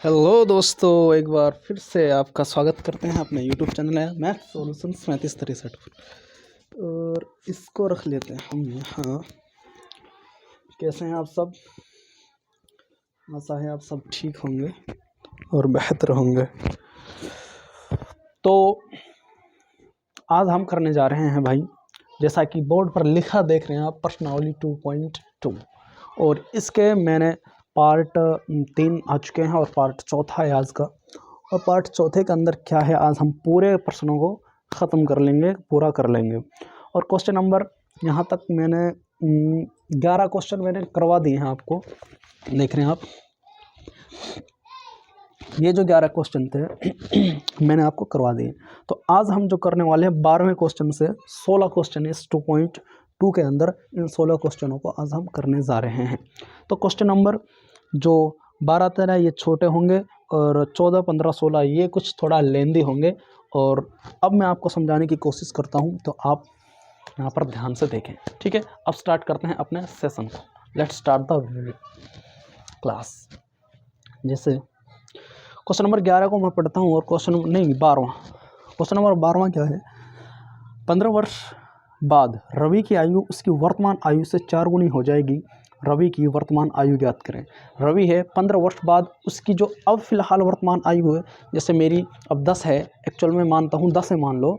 Hello दोस्तों, एक बार फिर से आपका स्वागत करते हैं अपने यूट्यूब चैनल है मैथ सॉल्यूशंस 3563 पर। और इसको रख लेते हैं हम यहाँ। कैसे हैं आप सब? आशा है आप सब ठीक होंगे और बेहतर होंगे। तो आज हम करने जा रहे हैं भाई, जैसा कि बोर्ड पर लिखा देख रहे हैं आप, प्रश्नावली 2.2। और इसके मैंने पार्ट 3 आ चुके हैं और पार्ट चौथा है आज का। और पार्ट चौथे के अंदर क्या है, आज हम पूरे प्रश्नों को ख़त्म कर लेंगे, पूरा कर लेंगे। और क्वेश्चन नंबर यहाँ तक मैंने 11 क्वेश्चन मैंने करवा दिए हैं आपको, देख रहे हैं आप। ये जो 11 क्वेश्चन थे मैंने आपको करवा दिए। तो आज हम जो करने वाले हैं 12वें क्वेश्चन से 16 क्वेश्चन इस 2.2 के अंदर, इन 16 क्वेश्चनों को आज हम करने जा रहे हैं। तो क्वेश्चन नंबर जो 12, 13 ये छोटे होंगे और 14, 15, 16 ये कुछ थोड़ा लेंदी होंगे। और अब मैं आपको समझाने की कोशिश करता हूँ, तो आप यहाँ पर ध्यान से देखें, ठीक है। अब स्टार्ट करते हैं अपने सेशन को। Let's start the class. जैसे क्वेश्चन नंबर 11 को मैं पढ़ता हूँ और क्वेश्चन 12वां क्या है। 15 वर्ष बाद रवि की आयु उसकी वर्तमान आयु से 4 गुनी हो जाएगी। रवि की वर्तमान आयु ज्ञात करें। रवि है, 15 वर्ष बाद उसकी जो अब फिलहाल वर्तमान आयु है, जैसे मेरी अब 10 है, एक्चुअल में मानता हूँ 10 है मान लो।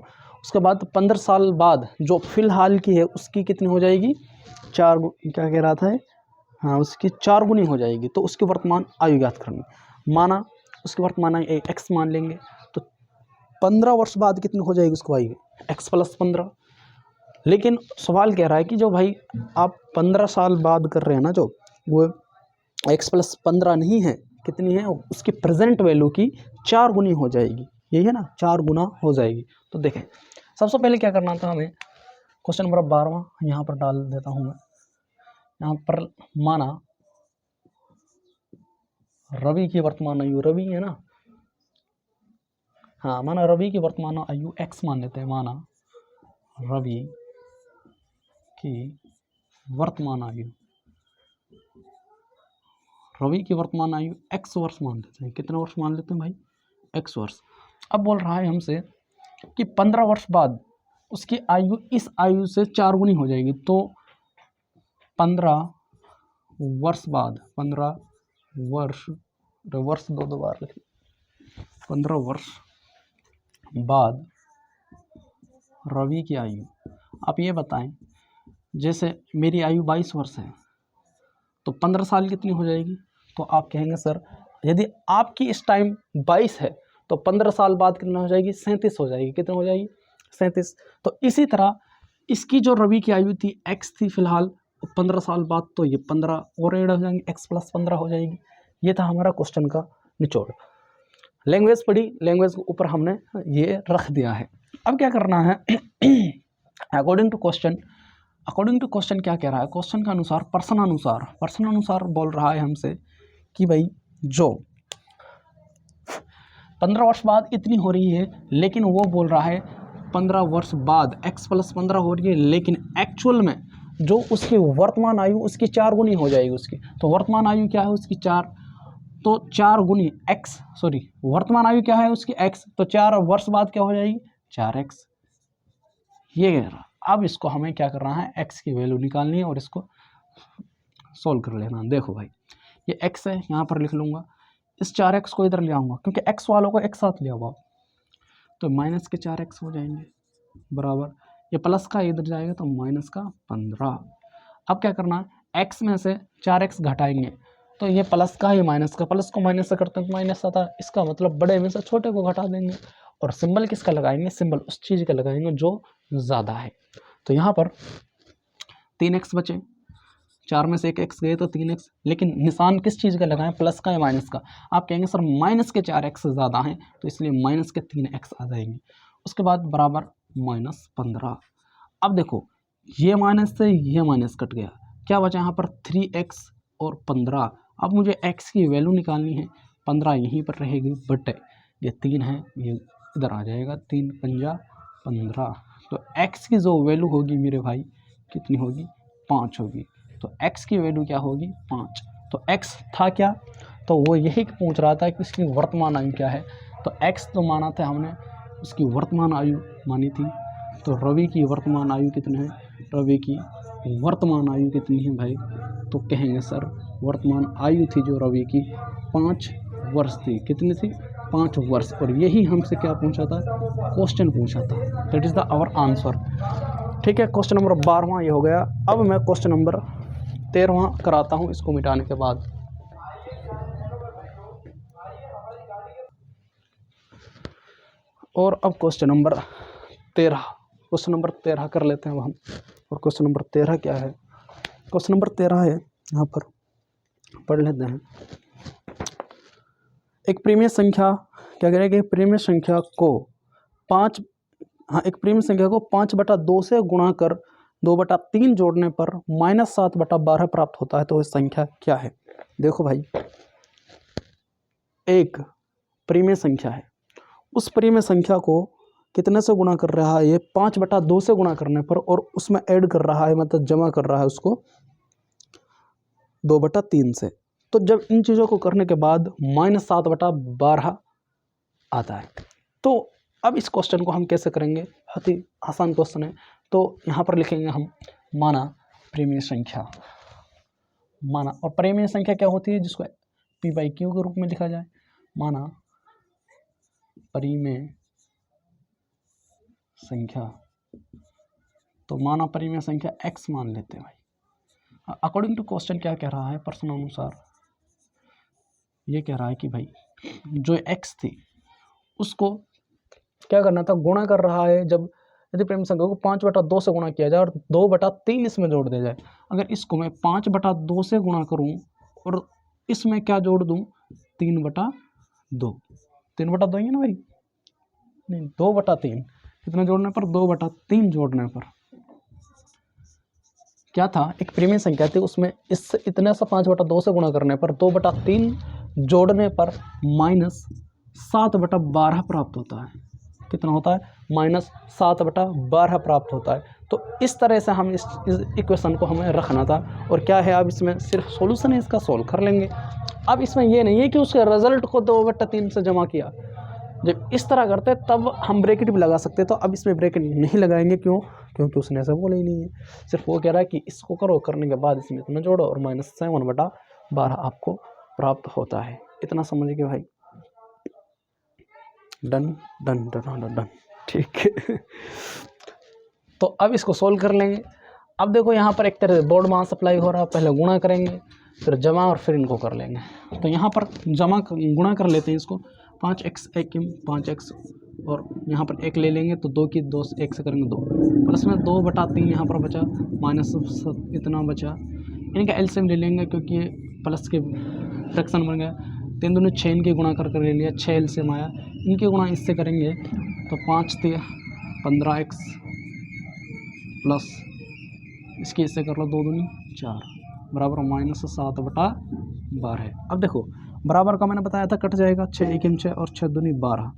उसके बाद 15 साल बाद जो फिलहाल की है उसकी कितनी हो जाएगी? 4, क्या कह रहा था, हाँ, उसकी 4 गुनी हो जाएगी। तो उसकी वर्तमान आयु ज्ञात करनी। माना उसकी वर्तमान आयु एक्स मान लेंगे, तो 15 वर्ष बाद कितनी हो जाएगी उसको आयु? X plus 15। लेकिन सवाल कह रहा है कि जो भाई आप 15 साल बाद कर रहे हैं ना, जो वो एक्स प्लस 15 नहीं है, कितनी है? उसकी प्रेजेंट वैल्यू की 4 गुनी हो जाएगी। यही है ना, 4 गुना हो जाएगी। तो देखें, सबसे पहले क्या करना था हमें, क्वेश्चन नंबर 12वां यहाँ पर डाल देता हूँ मैं। यहाँ पर माना रवि की वर्तमान आयु, रवि है ना, हाँ, माना रवि की वर्तमान आयु एक्स मान लेते हैं। माना रवि की वर्तमान आयु, रवि की वर्तमान आयु एक्स वर्ष मान लेते हैं। कितना वर्ष मान लेते हैं भाई? एक्स वर्ष। अब बोल रहा है हमसे कि 15 वर्ष बाद उसकी आयु इस आयु से 4 गुनी हो जाएगी। तो 15 वर्ष बाद, 15 वर्ष, वर्ष दो बार लिखिए, 15 वर्ष बाद रवि की आयु। आप ये बताएं, जैसे मेरी आयु 22 वर्ष है, तो 15 साल कितनी हो जाएगी? तो आप कहेंगे सर, यदि आपकी इस टाइम 22 है तो 15 साल बाद कितना हो जाएगी? 37 हो जाएगी। कितना हो जाएगी? 37। तो इसी तरह इसकी जो रवि की आयु थी एक्स थी फिलहाल, 15 साल बाद तो ये 15 और ऐड हो जाएंगे, एक्स प्लस 15 हो जाएगी। ये था हमारा क्वेश्चन का निचोड़। लैंग्वेज पढ़ी, लैंग्वेज के ऊपर हमने ये रख दिया है। अब क्या करना है, अकॉर्डिंग टू क्वेश्चन क्या कह रहा है? क्वेश्चन के अनुसार, प्रश्न अनुसार बोल रहा है हमसे कि भाई जो 15 वर्ष बाद इतनी हो रही है, लेकिन वो बोल रहा है 15 वर्ष बाद एक्स प्लस 15 हो रही है, लेकिन एक्चुअल में जो उसकी वर्तमान आयु उसकी 4 गुनी हो जाएगी उसकी। तो वर्तमान आयु क्या है उसकी? 4। तो 4 गुनी एक्स, सॉरी, वर्तमान आयु क्या है उसकी? एक्स। तो 4 वर्ष बाद क्या हो जाएगी? 4x। ये कह रहा। अब इसको हमें क्या करना है, x की वैल्यू निकालनी है और इसको सोल्व कर लेना। देखो भाई, ये x है, यहाँ पर लिख लूँगा। इस 4x को इधर ले आऊँगा, क्योंकि x वालों को एक साथ ले आओ, तो माइनस के 4x हो जाएंगे बराबर। ये प्लस का इधर जाएगा तो माइनस का 15। अब क्या करना है, x में से 4x घटाएंगे, तो ये प्लस का ही माइनस का, प्लस को माइनस से करते हैं तो माइनस आता है। इसका मतलब बड़े में से छोटे को घटा देंगे। और सिंबल किसका लगाएंगे? सिंबल उस चीज़ का लगाएंगे जो ज़्यादा है। तो यहाँ पर 3x बचे, 4 में से एक x गए तो 3x, लेकिन निशान किस चीज़ का लगाएं? प्लस का या माइनस का? आप कहेंगे सर माइनस के 4x ज़्यादा हैं, तो इसलिए माइनस के 3x आ जाएंगे। उसके बाद बराबर माइनस 15। अब देखो, ये माइनस से ये माइनस कट गया, क्या बचा यहाँ पर? 3x और 15। अब मुझे x की वैल्यू निकालनी है। 15 यहीं पर रहेगी, बट ये 3 है, ये इधर आ जाएगा। 3 पंजा 15। तो x की जो वैल्यू होगी मेरे भाई कितनी होगी? 5 होगी। तो x की वैल्यू क्या होगी? 5। तो x था क्या? तो वो यही पूछ रहा था कि इसकी वर्तमान आयु क्या है। तो x तो माना था हमने, उसकी वर्तमान आयु मानी थी। तो रवि की वर्तमान आयु कितनी है, रवि की वर्तमान आयु कितनी है भाई, तो कहेंगे सर वर्तमान आयु थी जो रवि की 5 वर्ष थी। कितनी थी, 5 वर्ष। और यही हमसे क्या पूछा था, क्वेश्चन पूछा था। That is the our answer. ठीक है, क्वेश्चन नंबर 12वां ये हो गया। अब मैं क्वेश्चन नंबर 13वां कराता हूँ इसको मिटाने के बाद। और अब क्वेश्चन नंबर 13 कर लेते हैं अब हम। और क्वेश्चन नंबर 13 क्या है, क्वेश्चन नंबर 13 है, यहाँ पर पढ़ लेते हैं। एक प्रीमिय संख्या क्या करेगा, एक प्रीमिय संख्या को 5/2 से गुणा कर 2/3 जोड़ने पर -7/12 प्राप्त होता है। तो इस संख्या क्या है। देखो भाई, एक प्रीमिय संख्या है, उस प्रीमिय संख्या को कितने से गुणा कर रहा है, ये 5/2 से गुणा करने पर, और उसमें ऐड कर रहा है, मतलब जमा कर रहा है उसको 2/3 से। तो जब इन चीज़ों को करने के बाद -7/12 आता है। तो अब इस क्वेश्चन को हम कैसे करेंगे, बहुत ही आसान क्वेश्चन है। तो यहाँ पर लिखेंगे हम माना प्रीमिय संख्या, माना। और प्रीमिय संख्या क्या होती है, जिसको P/Q के रूप में लिखा जाए, माना परिमेय संख्या। तो माना परिमेय संख्या x मान लेते हैं भाई। अकॉर्डिंग टू क्वेश्चन क्या कह रहा है, प्रश्न अनुसार ये कह रहा है कि भाई जो x थी उसको क्या करना था, गुणा कर रहा है। जब यदि प्रीमिय संख्या को 5/2 से गुणा किया जाए और 2/3 इसमें जोड़ दिया जाए, अगर इसको मैं 5/2 से गुणा करूं और इसमें क्या जोड़ दूं, 3/2। 3/2 ही है ना भाई, नहीं 2/3। कितना जोड़ने पर, 2/3 जोड़ने पर क्या था, एक प्रीमिय संख्या थी, उसमें इस इतने से 5/2 से गुणा करने पर 2/3 जोड़ने पर -7/12 प्राप्त होता है। कितना होता है, -7/12 प्राप्त होता है। तो इस तरह से हम इस इक्वेशन को हमें रखना था। और क्या है, अब इसमें सिर्फ सॉल्यूशन है, इसका सॉल्व कर लेंगे। अब इसमें ये नहीं है कि उसके रिजल्ट को 2/3 से जमा किया। जब इस तरह करते तब हम ब्रैकेट भी लगा सकते। तो अब इसमें ब्रैकेट नहीं लगाएंगे, क्यों, क्योंकि उसने ऐसा बोला ही नहीं है। सिर्फ वो कह रहा है कि इसको करो, करने के बाद इसमें इतना जोड़ो और -7/12 आपको प्राप्त होता है। इतना समझ गए भाई, done done done done done, ठीक है। तो अब इसको सोल्व कर लेंगे। अब देखो यहाँ पर एक तरह से बोर्ड मास सप्लाई हो रहा है, पहले गुणा करेंगे फिर जमा और फिर इनको कर लेंगे। तो यहाँ पर गुणा कर लेते हैं इसको, 5x 5x और यहाँ पर 1 ले लेंगे तो 2 की 2 1 से करेंगे 2, प्लस में 2/3 यहाँ पर बचा, माइनस इतना बचा। इनका एलसीएम ले लेंगे क्योंकि ये प्लस के फ्रैक्शन बन गया। 3 दूनी 6 इनके गुणा कर ले लिया, 6 एलसीएम आया। इनके गुणा इससे करेंगे तो 5 × 15x प्लस इसके इससे कर लो 2 दूनी 4 बराबर -7/12। अब देखो बराबर का मैंने बताया था कट जाएगा, 6 1 6 और 6 दूनी 12।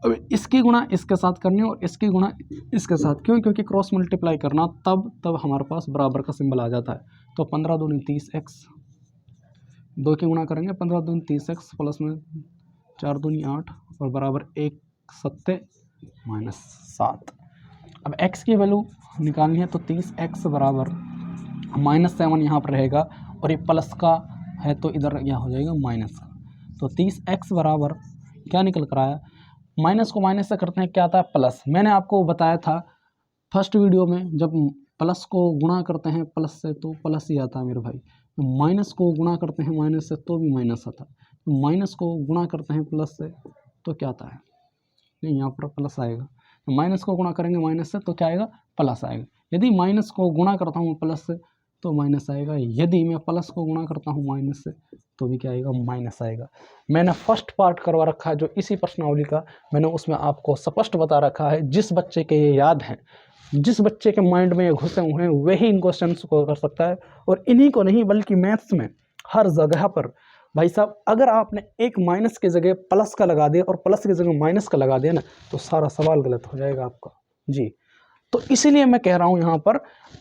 अब इसकी गुणा इसके साथ करनी है और इसकी गुणा इसके साथ, क्यों, क्योंकि क्रॉस मल्टीप्लाई करना तब हमारे पास बराबर का सिंबल आ जाता है। तो 15 दूनी 30x, 2 की गुणा करेंगे 15 दूनी 30x प्लस में 4 दूनी 8 और बराबर 1 7 -7। अब x की वैल्यू निकालनी है तो 30x बराबर -7 यहाँ पर रहेगा और ये प्लस का है तो इधर क्या हो जाएगा माइनस का। तो 30x बराबर क्या निकल कर आया, माइनस को माइनस से करते हैं क्या आता है प्लस। मैंने आपको बताया था फर्स्ट वीडियो में, जब प्लस को गुणा करते हैं प्लस से तो प्लस ही आता है मेरे भाई। माइनस को गुणा करते हैं माइनस से तो भी माइनस आता है। माइनस को गुणा करते हैं प्लस से तो क्या आता है, नहीं यहाँ पर प्लस आएगा। माइनस को गुणा करेंगे माइनस से तो क्या आएगा, प्लस आएगा। यदि माइनस को गुणा करता हूँ प्लस से तो माइनस आएगा, यदि मैं प्लस को गुणा करता हूँ माइनस से तो भी क्या आएगा, माइनस आएगा। मैंने फर्स्ट पार्ट करवा रखा है जो इसी प्रश्नावली का, मैंने उसमें आपको स्पष्ट बता रखा है। जिस बच्चे के ये याद हैं, जिस बच्चे के माइंड में ये घुसे हुए हैं वही इन क्वेश्चन को कर सकता है। और इन्हीं को नहीं बल्कि मैथ्स में हर जगह पर भाई साहब, अगर आपने एक माइनस की जगह प्लस का लगा दिया और प्लस की जगह माइनस का लगा दिया ना, तो सारा सवाल गलत हो जाएगा आपका जी। तो इसीलिए मैं कह रहा हूँ यहाँ पर,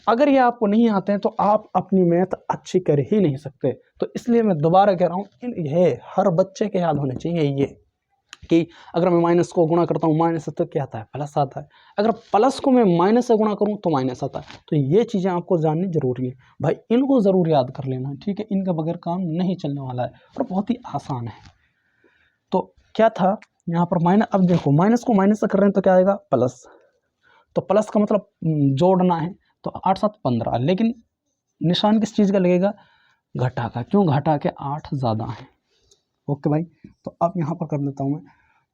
अगर ये आपको नहीं आते हैं तो आप अपनी मैथ अच्छी कर ही नहीं सकते। तो इसलिए मैं दोबारा कह रहा हूँ, ये हर बच्चे के याद होने चाहिए ये, कि अगर मैं माइनस को गुणा करता हूँ माइनस से तो क्या आता है, प्लस आता है। अगर प्लस को मैं माइनस से गुणा करूँ तो माइनस आता है। तो ये चीज़ें आपको जाननी जरूरी है भाई, इनको ज़रूर याद कर लेना, ठीक है। इनके बगैर काम नहीं चलने वाला है और बहुत ही आसान है। तो क्या था यहाँ पर माइनस, अब देखो माइनस को माइनस से कर रहे हैं तो क्या आएगा, प्लस। तो प्लस का मतलब जोड़ना है, तो 8 7 15, लेकिन निशान किस चीज़ का लगेगा, घटा का। क्यों घटा के, 8 ज़्यादा है। ओके भाई, तो अब यहाँ पर कर देता हूँ मैं।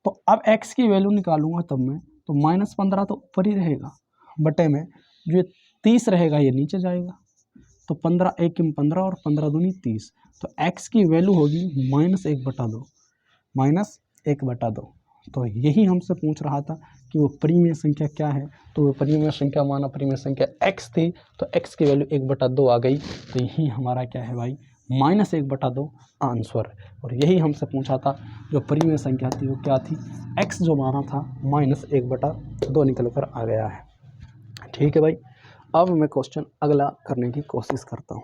तो अब x की वैल्यू निकालूंगा तब मैं, तो -15 तो ऊपर ही रहेगा, बटे में जो 30 रहेगा ये नीचे जाएगा। तो 15 1 15 और 15 दूनी 30। तो x की वैल्यू होगी -1/2, -1/2। तो यही हमसे पूछ रहा था कि वो परिमेय संख्या क्या है। तो वो परिमेय संख्या, माना परिमेय संख्या x थी, तो x की वैल्यू 1/2 आ गई। तो यही हमारा क्या है भाई, -1/2 आंसर। और यही हमसे पूछा था, जो परिमेय संख्या थी वो क्या थी, x जो माना था -1/2 निकल कर आ गया है। ठीक है भाई, अब मैं क्वेश्चन अगला करने की कोशिश करता हूँ।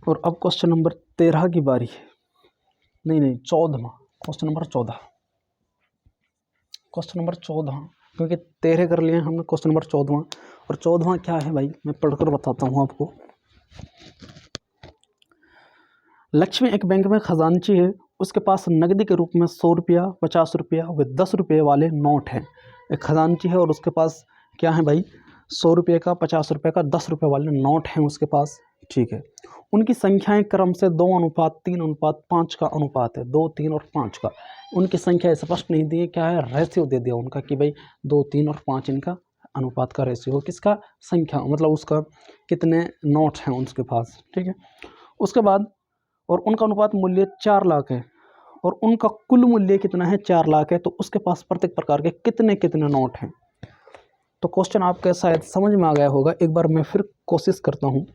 और अब क्वेश्चन नंबर 13 की बारी है, नहीं 14वां, क्वेश्चन नंबर 14, क्वेश्चन नंबर 14, क्योंकि 13 कर लिए हमने, क्वेश्चन नंबर 14वां। और 14वां क्या है भाई, मैं पढ़कर बताता हूँ आपको। लक्ष्मी एक बैंक में खजांची है, उसके पास नकदी के रूप में 100 रुपया, 50 रुपया व 10 रुपये वाले नोट हैं। एक खजांची है और उसके पास क्या है भाई, 100 रुपये का, 50 रुपये का, 10 रुपये वाले नोट हैं उसके पास। ठीक है, उनकी संख्याएं क्रम से 2:3:5 का अनुपात है, 2 3 और 5 का। उनकी संख्या स्पष्ट नहीं दी है, क्या है, रेशियो दे दिया उनका कि भाई 2 3 और 5 इनका अनुपात का रेशियो, किसका, संख्या, मतलब उसका कितने नोट हैं उसके पास। ठीक है, उसके बाद, और उनका अनुपात मूल्य 4 लाख है और उनका कुल मूल्य कितना है, 4 लाख है। तो उसके पास प्रत्येक प्रकार के कितने कितने नोट हैं। तो क्वेश्चन आपके शायद समझ में आ गया होगा, एक बार मैं फिर कोशिश करता हूँ।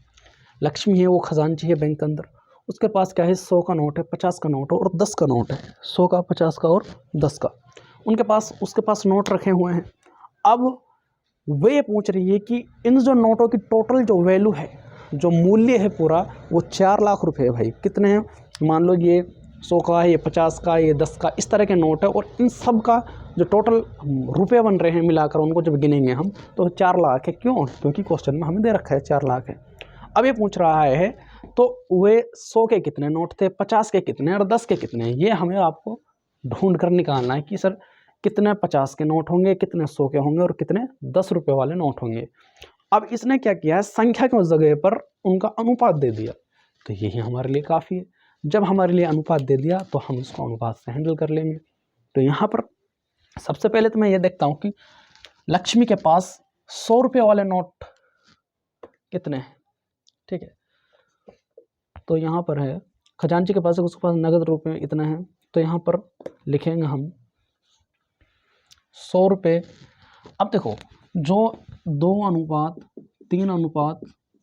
लक्ष्मी है, वो खजांची है बैंक के अंदर, उसके पास क्या है, 100 का नोट है, 50 का नोट है और 10 का नोट है, 100 का, 50 का और 10 का। उसके पास नोट रखे हुए हैं। अब वे ये पूछ रही है कि इन जो नोटों की टोटल जो वैल्यू है, जो मूल्य है पूरा, वो 4 लाख रुपए है भाई। कितने हैं, मान लो ये 100 का है, ये 50 का, ये 10 का, इस तरह के नोट है। और इन सब का जो टोटल रुपए बन रहे हैं मिलाकर, उनको जब गिनेंगे हम तो 4 लाख है। क्यों, क्योंकि क्वेश्चन में हमें दे रखा है 4 लाख है। अब ये पूछ रहा है तो वे 100 के कितने नोट थे, 50 के कितने और 10 के कितने, ये हमें आपको ढूंढ कर निकालना है कि सर कितने 50 के नोट होंगे, कितने 100 के होंगे और कितने 10 रुपये वाले नोट होंगे। अब इसने क्या किया है, संख्या की जगह पर उनका अनुपात दे दिया। तो यही हमारे लिए काफ़ी है। जब हमारे लिए अनुपात दे दिया तो हम इसको अनुपात से हैंडल कर लेंगे। तो यहाँ पर सबसे पहले तो मैं ये देखता हूँ कि लक्ष्मी के पास 100 रुपये वाले नोट कितने हैं। ठीक है, तो यहाँ पर है खजांची के पास, उसके पास नगद रूप में इतना है। तो यहाँ पर लिखेंगे हम 100 रुपये। अब देखो, जो 2:3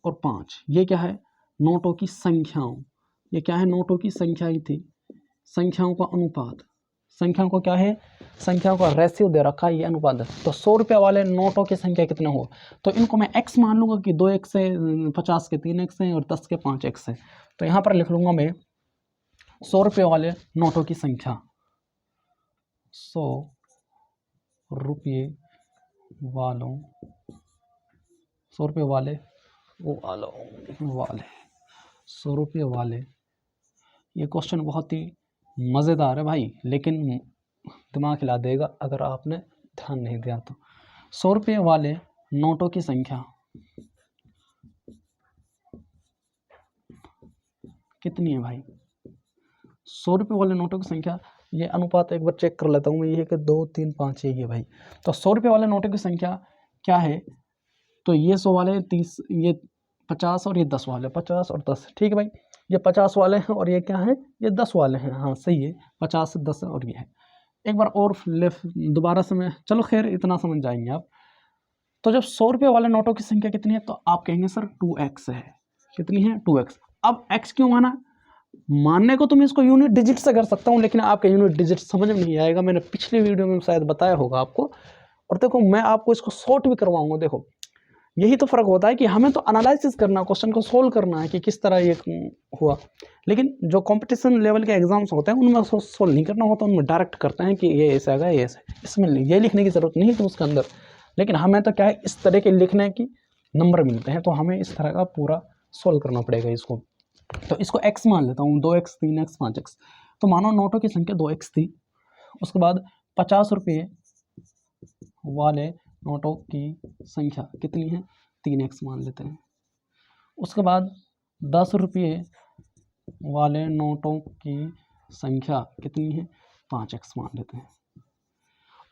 और 5, ये क्या है, नोटों की संख्याओं, ये क्या है, नोटों की संख्या ही थी, संख्याओं का अनुपात, संख्याओं को क्या है, संख्याओं का रेशियो दे रखा है, ये अनुपात है। तो 100 रुपये वाले नोटों की संख्या कितना हो, तो इनको मैं x मान लूँगा कि 2x है, 50 के 3x हैं और 10 के 5x है। तो यहाँ पर लिख लूँगा मैं 100 रुपये वाले नोटों की संख्या, 100 रुपये वालों, 100 रुपये वाले, वाले 100 रुपये वाले। ये क्वेश्चन बहुत ही मज़ेदार है भाई, लेकिन दिमाग हिला देगा अगर आपने ध्यान नहीं दिया तो। 100 रुपये वाले नोटों की संख्या कितनी है भाई, 100 रुपये वाले नोटों की संख्या, ये अनुपात एक बार चेक कर लेता हूँ मैं, ये कि 2 3 5 यही है भाई। तो 100 रुपये वाले नोटों की संख्या क्या है, तो ये 100 वाले 30, ये 50 और ये 10 वाले, 50 और 10। ठीक है भाई, ये 50 वाले हैं और ये क्या है, ये 10 वाले हैं। हाँ सही है, 50 से 10 और ये है। एक बार और दोबारा से मैं, चलो खैर इतना समझ जाएंगे आप। तो जब 100 रुपये वाले नोटों की संख्या कितनी है, तो आप कहेंगे सर 2x है। कितनी है? 2x। अब x क्यों माना? मानने को तो मैं इसको यूनिट डिजिट से कर सकता हूँ, लेकिन आपके यूनिट डिजिट समझ में नहीं आएगा। मैंने पिछली वीडियो में शायद बताया होगा आपको। और देखो मैं आपको इसको शॉर्ट भी करवाऊंगा। देखो यही तो फ़र्क होता है कि हमें तो एनालिसिस करना, क्वेश्चन को सोल्व करना है कि किस तरह ये हुआ, लेकिन जो कंपटीशन लेवल के एग्जाम्स होते हैं उनमें सोल्व नहीं करना होता, उनमें डायरेक्ट करते हैं कि ये ऐसा आएगा, ये ऐसा। इसमें ये लिखने की ज़रूरत नहीं है उसके अंदर, लेकिन हमें तो क्या है, इस तरह के लिखने की नंबर मिलते हैं, तो हमें इस तरह का पूरा सोल्व करना पड़ेगा इसको। तो इसको x मान लेता हूँ, 2x 3x 5x। तो मानो नोटों की संख्या 2x थी, उसके बाद 50 रुपये वाले नोटों की संख्या कितनी है? 3x मान लेते हैं। उसके बाद 10 रुपये वाले नोटों की संख्या कितनी है? 5x मान लेते हैं।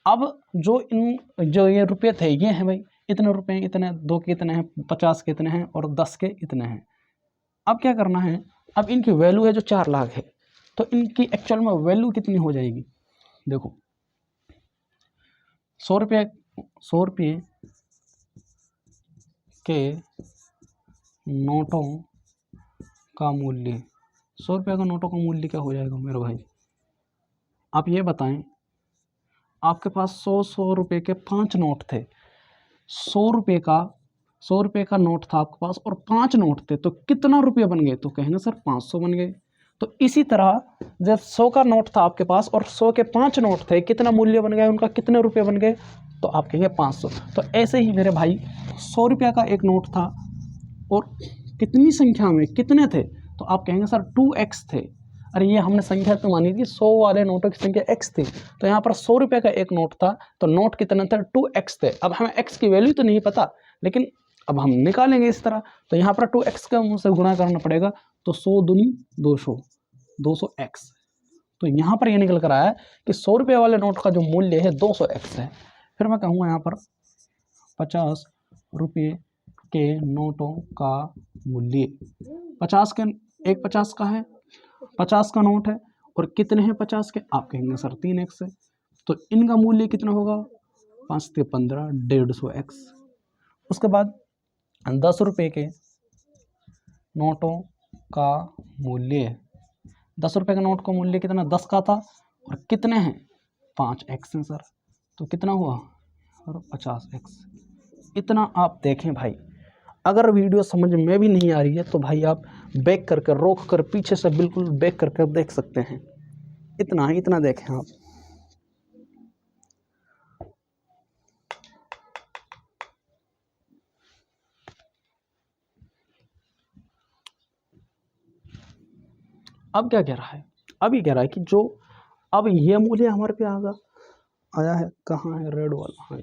अब जो ये रुपये थे, ये हैं भाई, इतने रुपये, इतने 2 के इतने हैं, 50 के इतने हैं और 10 के इतने हैं। अब क्या करना है, अब इनकी वैल्यू है जो 4 लाख है, तो इनकी एक्चुअल में वैल्यू कितनी हो जाएगी? देखो 100 रुपये के नोटों का मूल्य, 100 रुपये का नोटों का मूल्य क्या हो जाएगा मेरे भाई? आप ये बताएं, आपके पास 100 रुपये के 5 नोट थे। 100 रुपये का नोट था आपके पास और 5 नोट थे, तो कितना रुपये बन गए? तो कहेंगे सर 500 बन गए। तो इसी तरह जब 100 का नोट था आपके पास और 100 के 5 नोट थे, कितना मूल्य बन गया उनका, कितने रुपये बन गए? तो आप कहेंगे 500। तो ऐसे ही मेरे भाई 100 रुपये का एक नोट था और कितनी संख्या में कितने थे? तो आप कहेंगे सर 2x थे। अरे ये हमने संख्या तो मानी थी, 100 वाले नोटों की संख्या x थी, तो यहाँ पर 100 रुपये का एक नोट था, तो नोट कितने थे? 2x थे। अब हमें x की वैल्यू तो नहीं पता, लेकिन अब हम निकालेंगे इस तरह। तो यहाँ पर 2x का मुझसे गुणा करना पड़ेगा, तो 100 दूनी 200, 200x। तो यहाँ पर ये निकल कर आया कि 100 रुपये वाले नोट का जो मूल्य है 200x है। फिर मैं कहूँगा यहाँ पर 50 रुपये के नोटों का मूल्य, 50 के, एक 50 का है, 50 का नोट है और कितने हैं 50 के? आप कहेंगे सर 3x है। तो इनका मूल्य कितना होगा? 5 से 15, 150x। उसके बाद 10 रुपये के नोटों का मूल्य, 10 रुपये के नोट का मूल्य कितना? 10 का था और कितने हैं? 5x हैं सर। तो कितना हुआ? और 50x। इतना आप देखें भाई, अगर वीडियो समझ में भी नहीं आ रही है तो भाई आप बैक करके, रोक कर, पीछे से बिल्कुल बैक करके देख सकते हैं। इतना देखें आप। अब क्या कह रहा है? अब ये कह रहा है कि जो अब ये मूल्य हमारे पे आया है, कहाँ है रेड वाला? हाँ,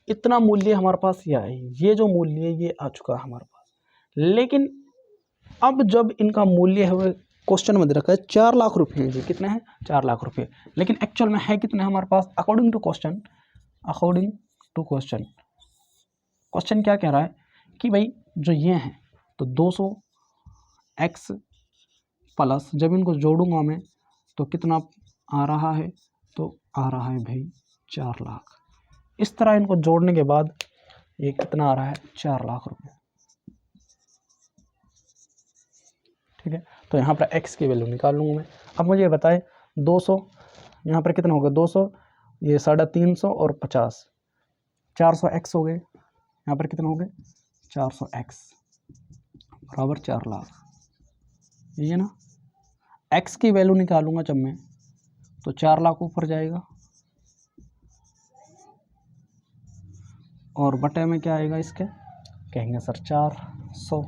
इतना मूल्य हमारे पास ये है, ये जो मूल्य ये आ चुका है हमारे पास। लेकिन अब जब इनका मूल्य है वो क्वेश्चन में दे रखा है 4 लाख रुपये जी, कितने हैं? 4 लाख रुपये। लेकिन एक्चुअल में है कितने हमारे पास? अकॉर्डिंग टू क्वेश्चन क्वेश्चन क्या कह रहा है कि भाई जो ये हैं तो 200x प्लस, जब इनको जोड़ूंगा मैं तो कितना आ रहा है? तो आ रहा है भाई 4 लाख। इस तरह इनको जोड़ने के बाद ये कितना आ रहा है? 4 लाख रुपये। ठीक है, तो यहाँ पर x की वैल्यू निकाल लूँगा मैं। अब मुझे बताएं 200 यहाँ पर कितना होगा? 200, ये 350 और 50, 400x हो गए। यहाँ पर कितना हो गए? 400x बराबर 4 लाख। ये है ना, x की वैल्यू निकालूंगा जब मैं, तो 4 लाख ऊपर जाएगा और बटे में क्या आएगा इसके? कहेंगे सर 400।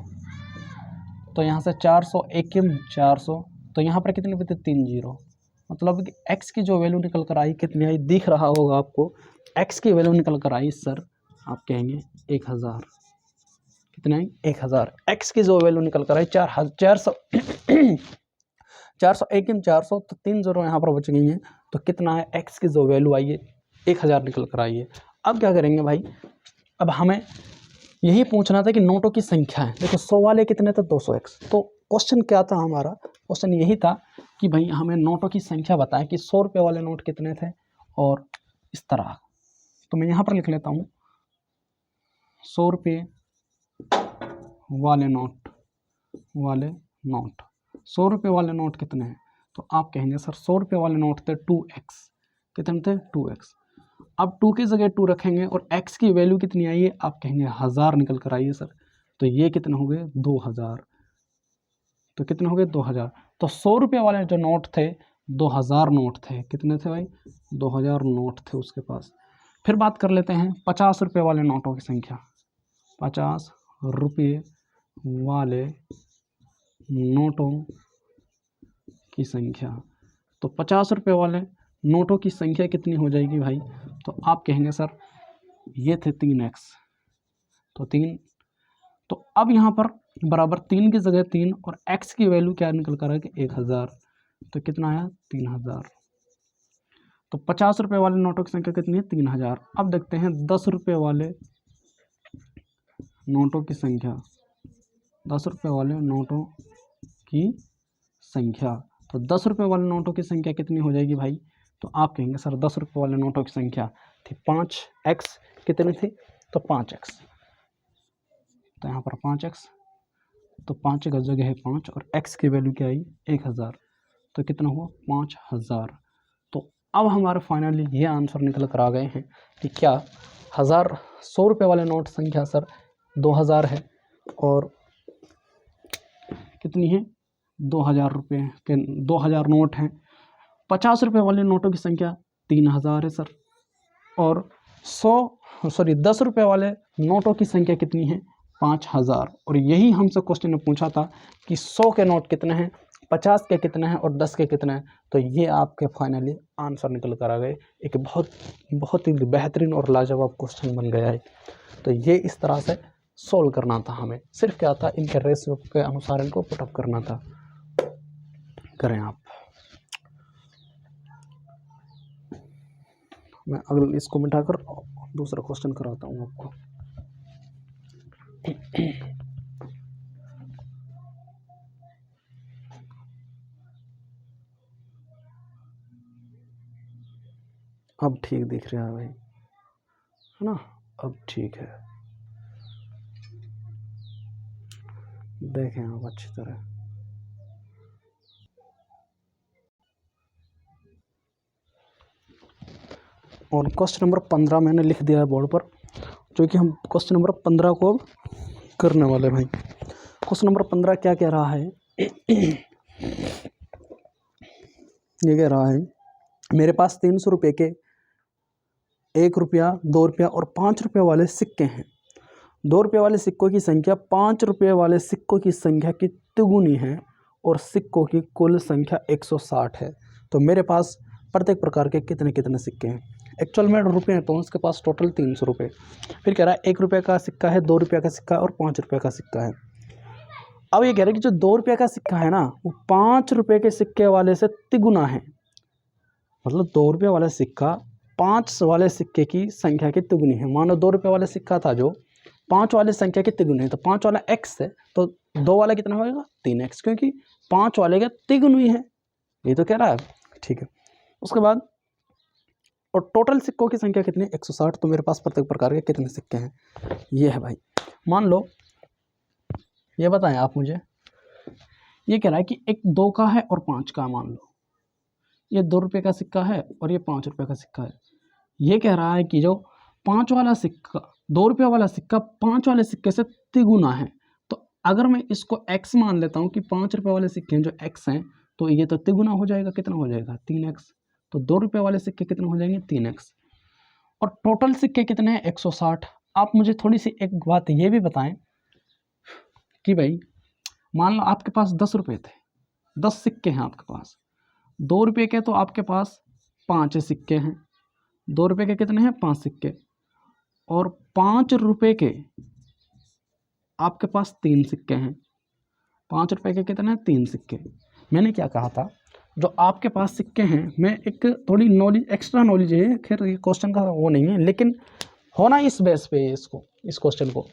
तो यहाँ से 400 एकम 400, तो यहाँ पर कितने बचे? 3 जीरो। मतलब कि x की जो वैल्यू निकल कर आई कितनी आई? दिख रहा होगा आपको, x की वैल्यू निकल कर आई सर, आप कहेंगे 1000। कितने आई? 1000। x की जो वैल्यू निकल कर आई 400 400 एकम 400, तो 3 जीरो यहाँ पर बच गई हैं। तो कितना है x की जो वैल्यू आई है? 1000 निकल कर आई है। अब क्या करेंगे भाई? अब हमें यही पूछना था कि नोटों की संख्या है। देखो 100 वाले कितने थे? 200x। तो क्वेश्चन क्या था हमारा? क्वेश्चन यही था कि भाई हमें नोटों की संख्या बताएं कि 100 रुपये वाले नोट कितने थे और इस तरह। तो मैं यहाँ पर लिख लेता हूँ 100 रुपये वाले नोट 100 रुपये वाले नोट कितने हैं? तो आप कहेंगे सर 100 रुपये वाले नोट थे 2x। कितने थे? 2x। अब 2 की जगह 2 रखेंगे और x की वैल्यू कितनी आई है? आप कहेंगे 1000 निकल कर आइए सर। तो ये कितने हो गए? 2000। तो कितने हो गए? 2000। तो 100 रुपये वाले जो नोट थे 2000 नोट थे। कितने थे भाई? 2000 नोट थे उसके पास। फिर बात कर लेते हैं 50 रुपये वाले नोटों की संख्या। 50 रुपये वाले नोटों की संख्या। तो 50 रुपये वाले नोटों की संख्या कितनी हो जाएगी भाई? तो आप कहेंगे सर ये थे 3x। तो 3। तो अब यहाँ पर बराबर 3 की जगह 3 और x की वैल्यू क्या निकल कर आएगी? 1000। तो कितना आया? 3000। तो 50 रुपये वाले नोटों की संख्या कितनी है? 3000। अब देखते हैं 10 रुपये वाले नोटों की संख्या। 10 रुपये वाले नोटों की संख्या। तो 10 रुपये वाले नोटों की संख्या कितनी हो जाएगी भाई? तो आप कहेंगे सर 10 रुपये वाले नोटों की संख्या थी 5x। कितनी थी? तो 5x। तो यहाँ पर 5x। तो 5 का जगह है 5 और x की वैल्यू क्या आई? 1000। तो कितना हुआ? 5000। तो अब हमारे फाइनली ये आंसर निकल कर आ गए हैं कि क्या 100 रुपये वाले नोट संख्या सर 2000 है और कितनी है? 2000 रुपये के 2000 नोट हैं। 50 रुपये वाले नोटों की संख्या 3000 है सर। और 10 रुपये वाले नोटों की संख्या कितनी है? 5000। और यही हमसे क्वेश्चन में पूछा था कि 100 के नोट कितने हैं, 50 के कितने हैं और 10 के कितने हैं। तो ये आपके फाइनली आंसर निकल कर आ गए। एक बहुत ही बेहतरीन और लाजवाब क्वेश्चन बन गया है। तो ये इस तरह से सोल्व करना था हमें। सिर्फ क्या था? इनके रेशियो के अनुसार इनको पुटअप करना था। करें आप। मैं अगले इसको मिटाकर दूसरा क्वेश्चन कराता हूँ आपको। अब ठीक दिख रहा है भाई, है ना? अब ठीक है, देखें आप अच्छी तरह। और क्वेश्चन नंबर 15 मैंने लिख दिया है बोर्ड पर, जो कि हम क्वेश्चन नंबर 15 को करने वाले भाई। क्वेश्चन नंबर 15 क्या कह रहा है? ये कह रहा है मेरे पास 300 रुपये के 1 रुपया, 2 रुपया और 5 रुपये वाले सिक्के हैं। 2 रुपये वाले सिक्कों की संख्या 5 रुपये वाले सिक्कों की संख्या की तिगुनी है और सिक्कों की कुल संख्या 160 है। तो मेरे पास प्रत्येक प्रकार के कितने कितने सिक्के हैं? एक्चुअल में रुपये हैं तो उसके पास टोटल 300 रुपये। फिर कह रहा है 1 रुपये का सिक्का है, 2 रुपये का सिक्का है और 5 रुपये का सिक्का है। अब ये कह रहा है कि जो 2 रुपये का सिक्का है ना, वो 5 रुपये के सिक्के वाले से तिगुना है। मतलब 2 रुपये वाला सिक्का 5 वाले सिक्के की संख्या की तिगुनी है। मानो 2 रुपये वाला सिक्का था जो 5 वाले संख्या की तिगुनी है, तो 5 वाला x है तो 2 वाला कितना होगा? 3x, क्योंकि 5 वाले का तिगुनी है। ये तो कह रहा है, ठीक है। उसके बाद और टोटल सिक्कों की संख्या कितनी? 160। तो मेरे पास प्रत्येक प्रकार के कितने सिक्के हैं? ये है भाई। मान लो ये बताएं आप मुझे। ये कह रहा है कि एक 2 का है और 5 का। मान लो ये 2 रुपये का सिक्का है और ये 5 रुपये का सिक्का है। ये कह रहा है कि जो 5 वाला सिक्का, 2 रुपये वाला सिक्का 5 वाले सिक्के से तिगुना है। तो अगर मैं इसको x मान लेता हूँ कि 5 रुपये वाले सिक्के जो x हैं, तो ये तो तिगुना हो जाएगा। कितना हो जाएगा? 3x। तो 2 रुपये वाले सिक्के कितने हो जाएंगे? 3x। और टोटल सिक्के कितने हैं? 160। आप मुझे थोड़ी सी एक बात ये भी बताएं कि भाई मान लो आपके पास 10 रुपये थे, 10 सिक्के हैं आपके पास। 2 रुपये के तो आपके पास 5 सिक्के हैं, 2 रुपये के कितने हैं? 5 सिक्के, और 5 रुपये के आपके पास 3 सिक्के हैं। 5 रुपये के कितने हैं? 3 सिक्के। मैंने क्या कहा था? जो आपके पास सिक्के हैं, मैं एक थोड़ी नॉलेज, एक्स्ट्रा नॉलेज है, खैर ये क्वेश्चन का वो नहीं है, लेकिन होना इस बेस पे इस क्वेश्चन को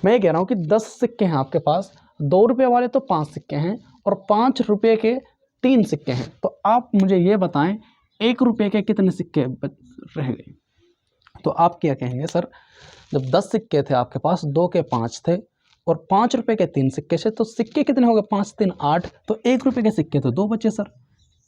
मैं ये कह रहा हूँ कि 10 सिक्के हैं आपके पास, 2 रुपये वाले तो 5 सिक्के हैं और 5 रुपये के 3 सिक्के हैं। तो आप मुझे ये बताएं 1 रुपये के कितने सिक्के रह गए? तो आप क्या कहेंगे? सर जब 10 सिक्के थे आपके पास, 2 के 5 थे और 5 रुपए के 3 सिक्के थे, तो सिक्के कितने हो गए? 5 3 8, तो 1 रुपए के सिक्के तो 2 बचे सर।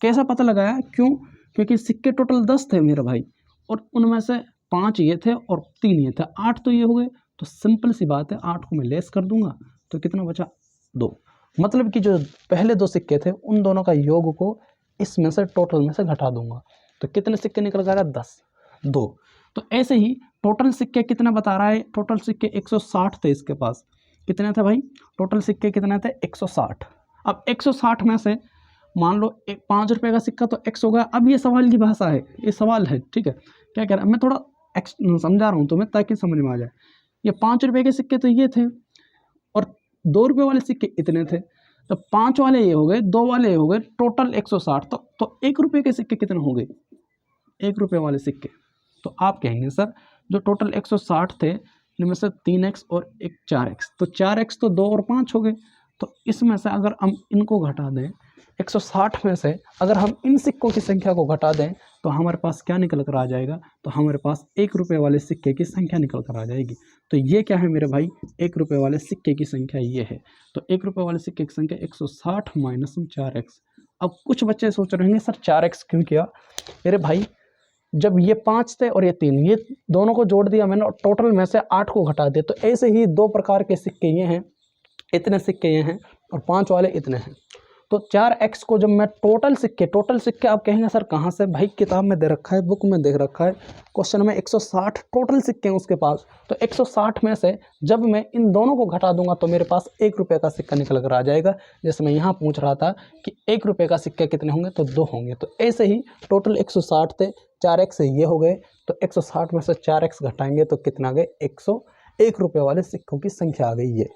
कैसा पता लगाया? क्यों? क्योंकि सिक्के टोटल 10 थे मेरे भाई, और उनमें से 5 ये थे और 3 ये थे, 8 तो ये हो गए। तो सिंपल सी बात है, 8 को मैं लेस कर दूंगा तो कितना बचा? 2। मतलब कि जो पहले 2 सिक्के थे उन दोनों का योग को इसमें से टोटल में से घटा दूंगा, तो कितने सिक्के निकल जा रहा है? 10, 2। तो ऐसे ही टोटल सिक्के कितना बता रहा है? टोटल सिक्के 160 थे इसके पास। कितने थे भाई? टोटल सिक्के कितने थे? 160। अब 160 में से मान लो 5 रुपये का सिक्का तो x हो गया। अब ये सवाल की भाषा है, ये सवाल है, ठीक है। क्या कह रहा है, मैं थोड़ा समझा रहा हूँ तुम्हें ताकि समझ में आ जाए। ये 5 रुपये के सिक्के तो ये थे और 2 रुपये वाले सिक्के इतने थे, तो 5 वाले ये हो गए, 2 वाले ये हो गए, टोटल 160। तो 1 रुपये के सिक्के कितने हो गए? 1 रुपये वाले सिक्के। तो आप कहेंगे सर जो टोटल 160 थे इनमें से 3x और एक 4x, तो 4x तो 2 और 5 हो गए। तो इसमें से अगर हम इनको घटा दें, 160 में से अगर हम इन सिक्कों की संख्या को घटा दें तो हमारे पास क्या निकल कर आ जाएगा? तो हमारे पास 1 रुपये वाले सिक्के की संख्या निकल कर आ जाएगी। तो ये क्या है मेरे भाई? 1 रुपये वाले सिक्के की संख्या ये है। तो 1 रुपये वाले सिक्के की संख्या 160 माइनस 4x। अब कुछ बच्चे सोच रहे होंगे सर 4x क्यों किया? मेरे भाई जब ये 5 थे और ये 3, ये दोनों को जोड़ दिया मैंने और टोटल में से 8 को घटा दिया। तो ऐसे ही 2 प्रकार के सिक्के ये हैं, इतने सिक्के ये हैं और 5 वाले इतने हैं। तो 4x को जब मैं टोटल सिक्के आप कहेंगे सर कहाँ से? भाई किताब में दे रखा है, बुक में दे रखा है, क्वेश्चन में 160 टोटल सिक्के हैं उसके पास। तो 160 में से जब मैं इन दोनों को घटा दूंगा तो मेरे पास 1 रुपये का सिक्का निकल कर आ जाएगा। जैसे मैं यहाँ पूछ रहा था कि 1 रुपये का सिक्के कितने होंगे? तो 2 होंगे। तो ऐसे ही टोटल 160 थे, 4x ये हो गए, तो 160 में से 4x घटाएंगे तो कितना गए? 101 रुपये वाले सिक्कों की संख्या आ गई ये।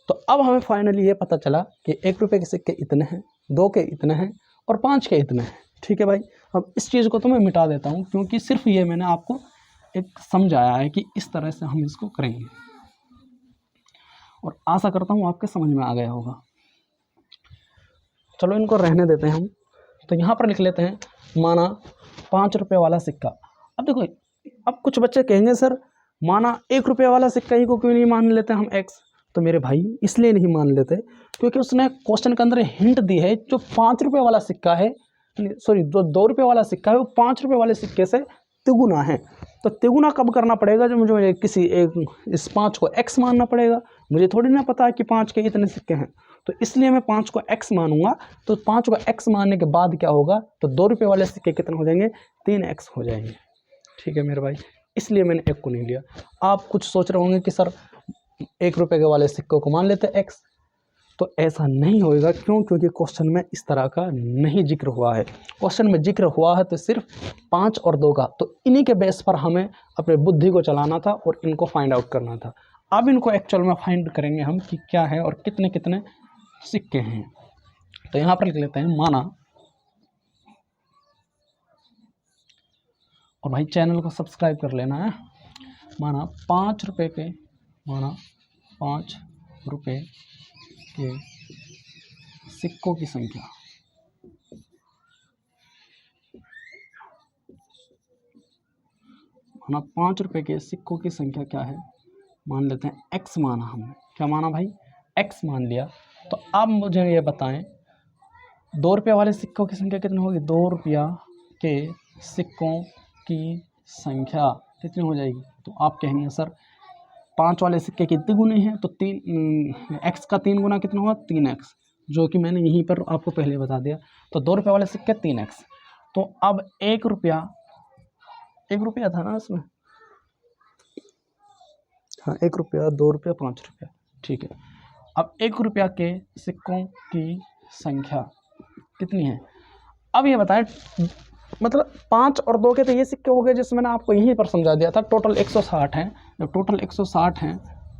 तो अब हमें फाइनली ये पता चला कि 1 रुपये के सिक्के इतने हैं, 2 के इतने हैं और 5 के इतने हैं। ठीक है भाई, अब इस चीज़ को तो मैं मिटा देता हूँ क्योंकि सिर्फ ये मैंने आपको एक समझाया है कि इस तरह से हम इसको करेंगे, और आशा करता हूँ आपके समझ में आ गया होगा। चलो इनको रहने देते हैं हम। तो यहाँ पर लिख लेते हैं माना 5 रुपये वाला सिक्का। अब देखो, अब कुछ बच्चे कहेंगे सर माना 1 रुपये वाला सिक्का ही को क्यों नहीं मान लेते हम x? तो मेरे भाई इसलिए नहीं मान लेते क्योंकि उसने क्वेश्चन के अंदर हिंट दी है जो 5 रुपये वाला सिक्का है, सॉरी जो 2 रुपये वाला सिक्का है वो 5 रुपये वाले सिक्के से तिगुना है। तो तिगुना कब करना पड़ेगा? जब मुझे किसी एक इस 5 को x मानना पड़ेगा। मुझे थोड़ी ना पता है कि 5 के इतने सिक्के हैं, तो इसलिए मैं 5 को x मानूंगा। तो 5 को x मानने के बाद क्या होगा? तो 2 रुपये वाले सिक्के कितने हो जाएंगे? 3x हो जाएंगे। ठीक है मेरे भाई, इसलिए मैंने एक को नहीं लिया। आप कुछ सोच रहे होंगे कि सर 1 रुपये के वाले सिक्कों को मान लेते x, तो ऐसा नहीं होएगा। क्यों? क्योंकि क्वेश्चन में इस तरह का नहीं जिक्र हुआ है। क्वेश्चन में जिक्र हुआ है तो सिर्फ 5 और 2 का, तो इन्हीं के बेस पर हमें अपने बुद्धि को चलाना था और इनको फाइंड आउट करना था। अब इनको एक्चुअल में फाइंड करेंगे हम कि क्या है और कितने कितने सिक्के हैं। तो यहाँ पर लिख लेते हैं माना, और भाई चैनल को सब्सक्राइब कर लेना है, माना 5 रुपये के, माना 5 रुपये के सिक्कों की संख्या, माना 5 रुपये के सिक्कों की संख्या क्या है? मान लेते हैं x माना हमने। क्या माना भाई? x मान लिया। तो अब मुझे ये बताएं 2 रुपये वाले सिक्कों की संख्या कितनी होगी? 2 रुपया के सिक्कों की संख्या कितनी हो जाएगी? तो आप कहेंगे सर 5 वाले सिक्के कितने गुने हैं? तो 3 x का 3 गुना कितना होगा? 3x, जो कि मैंने यहीं पर आपको पहले बता दिया। तो 2 रुपये वाले सिक्के 3x। तो अब 1 रुपया था ना इसमें? हाँ, 1 रुपया, 2 रुपया, 5 रुपया। ठीक है, अब 1 रुपया के सिक्कों की संख्या कितनी है? अब ये बताएं, मतलब 5 और 2 के तो ये सिक्के हो गए जिसमें मैंने आपको यहीं पर समझा दिया था। टोटल 160 हैं। जब टोटल 160 हैं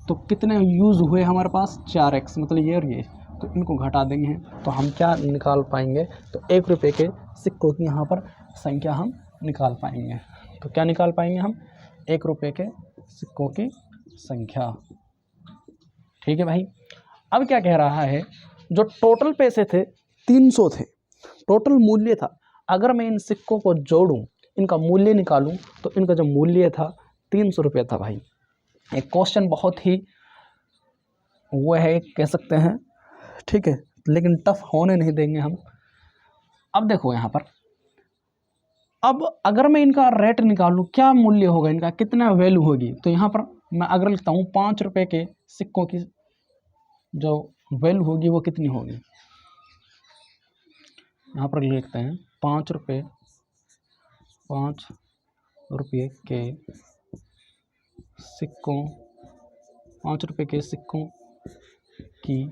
तो कितने यूज़ हुए हमारे पास? 4x, मतलब ये और ये, तो इनको घटा देंगे तो हम क्या निकाल पाएंगे? तो 1 रुपये के सिक्कों की यहाँ पर संख्या हम निकाल पाएंगे। तो क्या निकाल पाएंगे हम? 1 रुपये के सिक्कों की संख्या। ठीक है भाई, अब क्या कह रहा है, जो टोटल पैसे थे 300 थे, टोटल मूल्य था। अगर मैं इन सिक्कों को जोड़ूं, इनका मूल्य निकालूं, तो इनका जो मूल्य था 300 रुपये था भाई। एक क्वेश्चन बहुत ही वो है, कह सकते हैं, ठीक है, लेकिन टफ होने नहीं देंगे हम। अब देखो यहाँ पर, अब अगर मैं इनका रेट निकालूं, क्या मूल्य होगा इनका, कितना वैल्यू होगी, तो यहाँ पर मैं अगर लिखता हूँ 5 रुपये के सिक्कों की जो वैल्यू होगी वो कितनी होगी। यहाँ पर लिखते हैं 5 रुपये के सिक्कों, 5 रुपये के सिक्कों की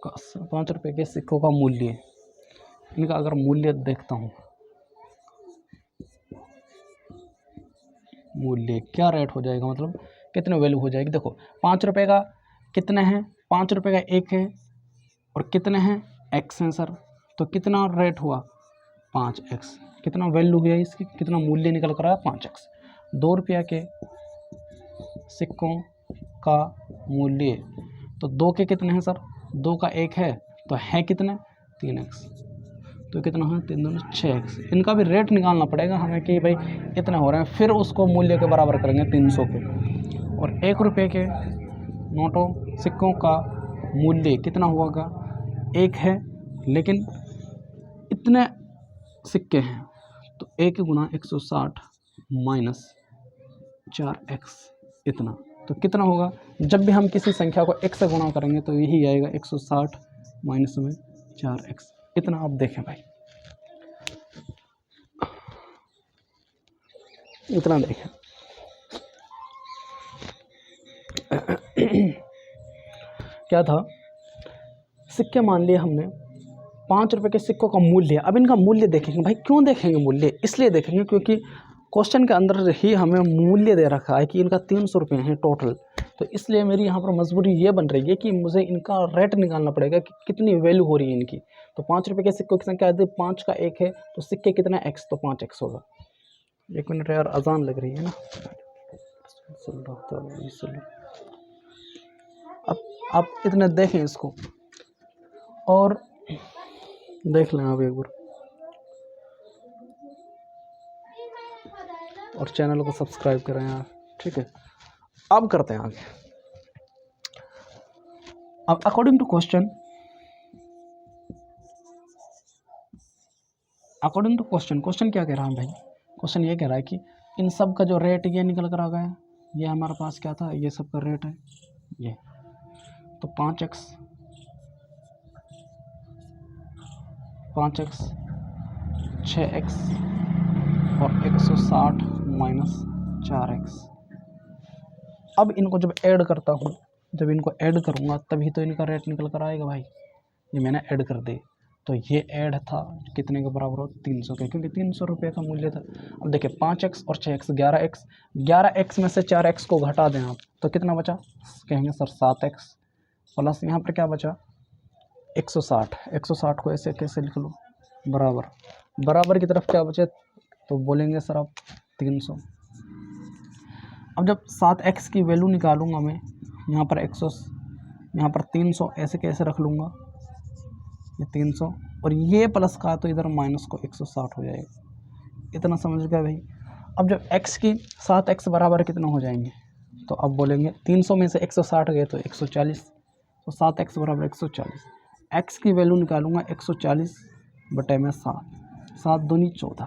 5 रुपये के सिक्कों का मूल्य, इनका अगर मूल्य देखता हूँ, मूल्य क्या रेट हो जाएगा, मतलब कितने वैल्यू हो जाएगी। देखो 5 रुपये का कितने हैं, 5 रुपये का 1 है और कितने हैं x हैं सर, तो कितना रेट हुआ 5x, कितना वैल्यू हुआ इसकी, कितना मूल्य निकल कर आया 5x। 2 रुपया के सिक्कों का मूल्य, तो 2 के कितने हैं सर, 2 का 1 है तो है कितने 3x, तो कितना है 3 दूनी 6x। इनका भी रेट निकालना पड़ेगा हमें कि भाई इतने हो रहे हैं, फिर उसको मूल्य के बराबर करेंगे 300 के। और 1 रुपये के नोटों सिक्कों का मूल्य कितना होगा, 1 है लेकिन इतने सिक्के हैं, तो 1 गुना 160 माइनस 4x इतना, तो कितना होगा। जब भी हम किसी संख्या को x से गुणा करेंगे तो यही आएगा 160 माइनस में 4x इतना। आप देखें भाई, इतना देखें। क्या था, सिक्के मान लिए हमने, 5 रुपये के सिक्कों का मूल्य। अब इनका मूल्य देखेंगे भाई, क्यों देखेंगे मूल्य, इसलिए देखेंगे क्योंकि क्वेश्चन के अंदर ही हमें मूल्य दे रखा है कि इनका 300 रुपये हैं टोटल, तो इसलिए मेरी यहाँ पर मजबूरी ये बन रही है कि मुझे इनका रेट निकालना पड़ेगा कि कितनी वैल्यू हो रही है इनकी। तो 5 रुपये के सिक्कों की संख्या यदि 5 का 1 है तो सिक्के कितना x, तो 5x होगा। 1 मिनट यार, अजान लग रही है ना। अब आप इतने देखें इसको और देख लें आप एक बार, और चैनल को सब्सक्राइब करें यार, ठीक है। अब करते हैं आगे। अब अकॉर्डिंग टू क्वेश्चन, क्वेश्चन क्या कह रहा है भाई, क्वेश्चन ये कह रहा है कि इन सब का जो रेट ये निकल कर आ गया, ये हमारे पास क्या था, ये सब का रेट है ये, तो 5x 6x और 160 माइनस 4x। अब इनको जब ऐड करता हूँ, जब इनको ऐड करूँगा तभी तो इनका रेट निकल कर आएगा भाई। ये मैंने ऐड कर दे, तो ये ऐड था कितने के बराबर हो, 300 के, क्योंकि 300 रुपये का मूल्य था। अब देखिए 5x और 6x 11x में से 4x को घटा दें आप, तो कितना बचा, कहेंगे सर 7x प्लस यहाँ पर क्या बचा 160 को ऐसे कैसे लिख लो, बराबर की तरफ क्या बचे, तो बोलेंगे सर आप 300। अब जब 7x की वैल्यू निकालूंगा मैं, यहाँ पर 300 ऐसे कैसे रख लूँगा, ये 300 और ये प्लस का तो इधर माइनस को 160 हो जाएगा। इतना समझ गया भाई। अब जब x की 7x बराबर कितना हो जाएंगे, तो अब बोलेंगे 300 में से 160 गए तो 140, तो 7x बराबर 140। x की वैल्यू निकालूंगा 140 बटे में 7 दूनी 14,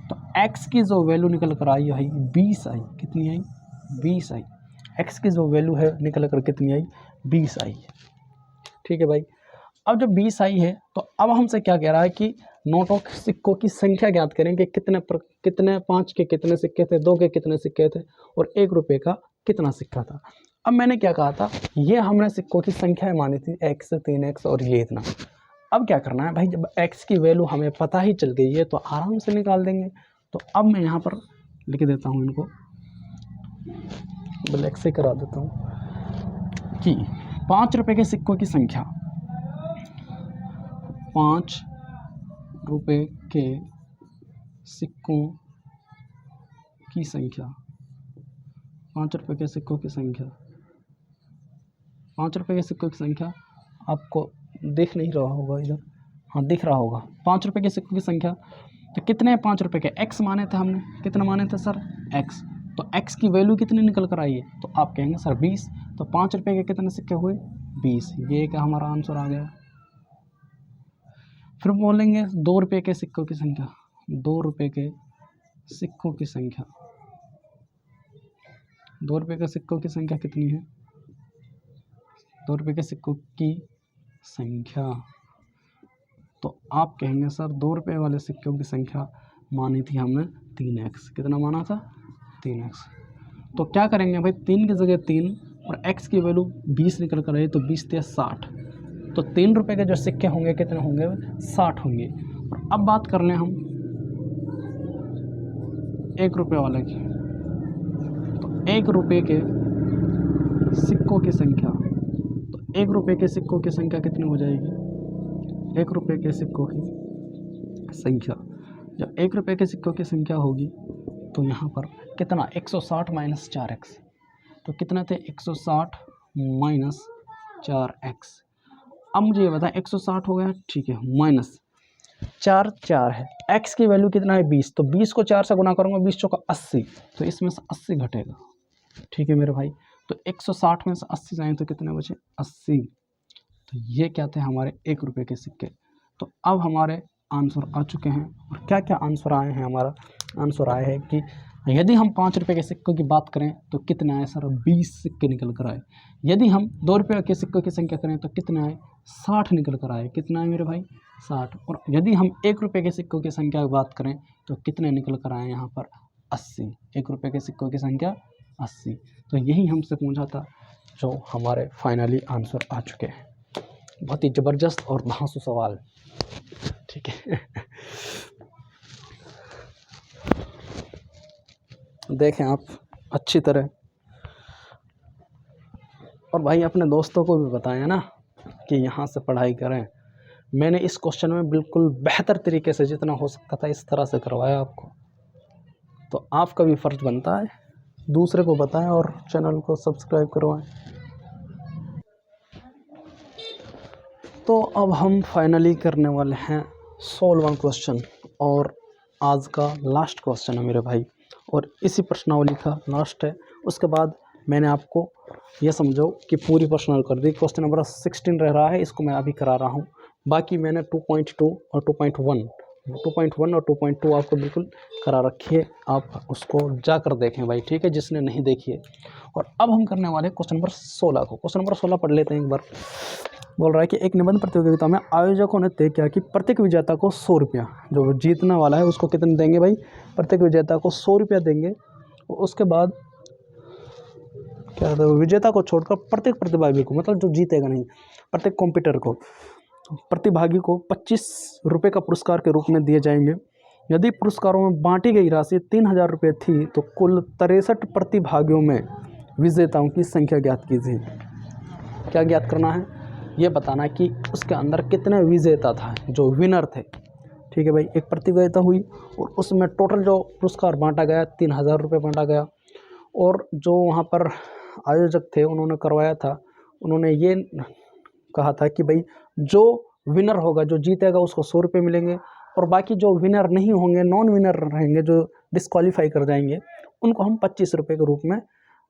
तो x की जो वैल्यू निकल कर आई है 20 आई, कितनी आई 20 आई। x की जो वैल्यू है निकल कर कितनी आई 20 आई, ठीक है भाई। अब जब 20 आई है तो अब हमसे क्या कह रहा है कि नोटों के सिक्कों की संख्या ज्ञात करें कि कितने 5 के कितने सिक्के थे, 2 के कितने सिक्के थे और 1 रुपये का कितना सिक्का था। अब मैंने क्या कहा था, ये हमने सिक्कों की संख्या मानी थी x 3x और ये इतना। अब क्या करना है भाई, जब x की वैल्यू हमें पता ही चल गई है तो आराम से निकाल देंगे। तो अब मैं यहाँ पर लिख देता हूँ, इनको ब्लैक से करा देता हूँ कि 5 रुपये के सिक्कों की संख्या, 5 रुपये के सिक्कों की संख्या, 5 रुपये के सिक्कों की संख्या, 5 रुपये के सिक्कों की संख्या आपको दिख नहीं रहा होगा इधर, हाँ दिख रहा होगा। 5 रुपये के सिक्कों की संख्या, तो कितने 5 रुपये के x माने थे हमने, कितना माने थे सर x, तो x की वैल्यू कितनी निकल कर आई है, तो आप कहेंगे सर 20। तो 5 रुपये के कितने सिक्के हुए, 20। ये क्या हमारा आंसर आ गया। फिर बोलेंगे 2 रुपये के सिक्कों की संख्या, 2 रुपये के सिक्कों की संख्या, 2 रुपये के सिक्कों की संख्या कितनी है, 2 रुपये के सिक्कों की संख्या। तो आप कहेंगे सर 2 रुपये वाले सिक्कों की संख्या मानी थी हमने 3x। कितना माना था, 3x। तो क्या करेंगे भाई, 3 की जगह 3 और x की वैल्यू 20 निकल कर आई, तो 20 × 60। तो 3 रुपये के जो सिक्के होंगे कितने होंगे, 60 होंगे। और अब बात कर लें हम 1 रुपये वाले की, तो 1 रुपये के सिक्कों की संख्या, तो 1 रुपये के सिक्कों की संख्या कितनी हो जाएगी, 1 रुपये के सिक्कों की संख्या, जब 1 रुपये के सिक्कों की संख्या होगी तो यहाँ पर कितना, 160 - 4x। तो कितना थे, 160 - 4x। अब मुझे ये बताएं, 160 हो गया, ठीक है, माइनस 4 4 है, x की वैल्यू कितना है 20। तो 20 को 4 से गुना करूँगा, 20 चौका 80, तो इसमें से 80 घटेगा। ठीक है मेरे भाई, तो 160 में से 80 जाएँ तो कितने बचे, 80। तो ये क्या थे, हमारे 1 रुपये के सिक्के। तो अब हमारे आंसर आ चुके हैं। और क्या क्या आंसर आए हैं, हमारा आंसर आया है कि यदि हम 5 रुपये के सिक्कों की बात करें तो कितने आए सर, 20 सिक्के निकल कर आए। यदि हम 2 रुपये के सिक्कों की संख्या करें तो कितने आए, 60 निकल कर आए। कितना है मेरे भाई, 60। और यदि हम 1 रुपये के सिक्कों की संख्या की बात करें तो कितने निकल कर आए यहाँ पर, 80। 1 रुपये के सिक्कों की संख्या 80। तो यही हमसे पूछा था, जो हमारे फाइनली आंसर आ चुके हैं। बहुत ही ज़बरदस्त और धांसू सवाल, ठीक है। देखें आप अच्छी तरह, और भाई अपने दोस्तों को भी बताएं ना कि यहाँ से पढ़ाई करें। मैंने इस क्वेश्चन में बिल्कुल बेहतर तरीके से जितना हो सकता था इस तरह से करवाया आपको। तो आपका भी फ़र्ज बनता है दूसरे को बताएं और चैनल को सब्सक्राइब करवाएं। तो अब हम फाइनली करने वाले हैं 16वां क्वेश्चन, और आज का लास्ट क्वेश्चन है मेरे भाई, और इसी प्रश्नावली का लास्ट है। उसके बाद मैंने आपको ये समझो कि पूरी प्रश्नावली कर दी। क्वेश्चन नंबर 16 रह रहा है, इसको मैं अभी करा रहा हूँ। बाकी मैंने 2.2 और 2.1 और 2.2 आपको बिल्कुल करा रखी है, आप उसको जाकर देखें भाई, ठीक है, जिसने नहीं देखी है। और अब हम करने वाले हैं क्वेश्चन नंबर 16 को। क्वेश्चन नंबर 16 पढ़ लेते हैं एक बार। बोल रहा है कि एक निबंध प्रतियोगिता में आयोजकों ने तय किया कि प्रत्येक विजेता को 100 रुपया, जो जीतने वाला है उसको कितने देंगे भाई, प्रत्येक विजेता को 100 रुपया देंगे। और उसके बाद क्या कहते हैं, विजेता को छोड़कर प्रत्येक प्रतिभागी को, मतलब जो जीतेगा नहीं, प्रत्येक कॉम्पिटिटर को, प्रतिभागी को 25 रुपये का पुरस्कार के रूप में दिए जाएंगे। यदि पुरस्कारों में बांटी गई राशि 3000 रुपये थी तो कुल 63 प्रतिभागियों में विजेताओं की संख्या ज्ञात कीजिए। क्या ज्ञात करना है, ये बताना कि उसके अंदर कितने विजेता था, जो विनर थे। ठीक है भाई, एक प्रतियोगिता हुई और उसमें टोटल जो पुरस्कार बांटा गया 3000 रुपये बांटा गया। और जो वहाँ पर आयोजक थे उन्होंने करवाया था, उन्होंने ये कहा था कि भाई जो विनर होगा, जो जीतेगा, उसको 100 रुपये मिलेंगे, और बाकी जो विनर नहीं होंगे, नॉन विनर रहेंगे, जो डिस्क्वालीफाई कर जाएंगे, उनको हम 25 रुपये के रूप में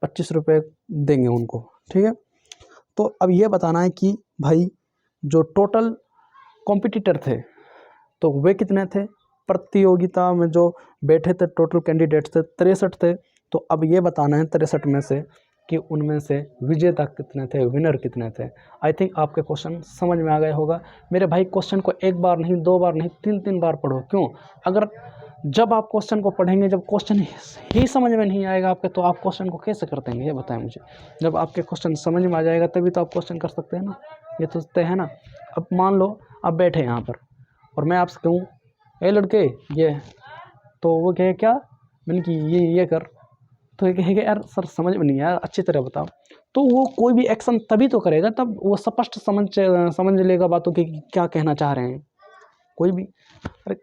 25 रुपये देंगे उनको। ठीक है, तो अब ये बताना है कि भाई जो टोटल कॉम्पिटिटर थे तो वे कितने थे, प्रतियोगिता में जो बैठे थे टोटल कैंडिडेट्स थे 63 थे। तो अब ये बताना है 63 में से कि उनमें से विजेता कितने थे, विनर कितने थे। आई थिंक आपके क्वेश्चन समझ में आ गया होगा मेरे भाई। क्वेश्चन को एक बार नहीं, 2 बार नहीं, 3 बार पढ़ो। क्यों, अगर जब आप क्वेश्चन को पढ़ेंगे, जब क्वेश्चन ही समझ में नहीं आएगा आपके, तो आप क्वेश्चन को कैसे कर देंगे, ये बताएं मुझे। जब आपके क्वेश्चन समझ में आ जाएगा तभी तो आप क्वेश्चन कर सकते हैं ना, ये तो तय है ना। अब मान लो आप बैठे यहाँ पर और मैं आपसे कहूँ, ए लड़के ये, तो वो कहे क्या, मैंने कि ये कर, तो ये कहेगा यार सर समझ में नहीं आया, अच्छी तरह बताओ। तो वो कोई भी एक्शन तभी तो करेगा तब वो स्पष्ट समझ लेगा बातों की क्या कहना चाह रहे हैं कोई भी। अरे